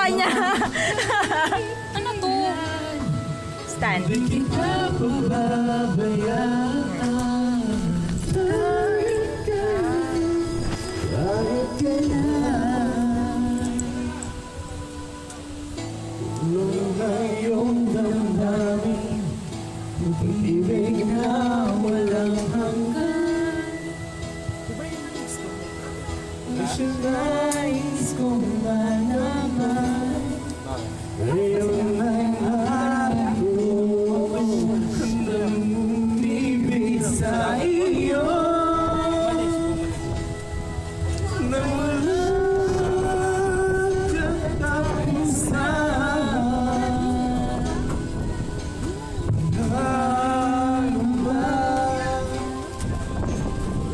pa niya. Ano to? Stand. Ibig na walang hanggan. Siya nais kong malaman. Ngayon ay ako handang umibig sa iyo. Nang walang katapusan.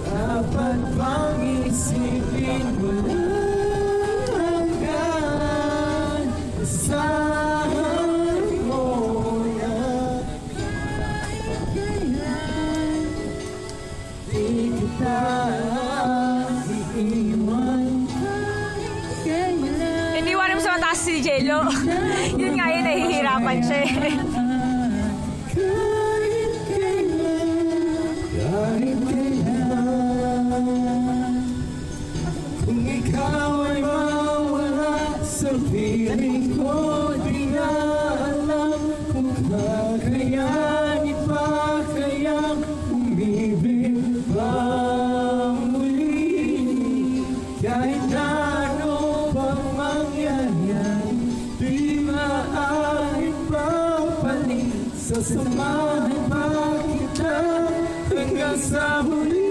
Dapat bang isipin mo hanggan? Asahan mo na di kita iiwan. Iniwan mo sa mataas si Jello. Yun nga yun, nahihirapan siya eh. Kahit kailan, kung ikaw ay mawala sa piling ko, di na alam kung kakayanin pa kayang umibig pa muli. Kahit na ano pang mangyayari, di maaari pang palit. Sasamahan pa kita hanggang sa huli.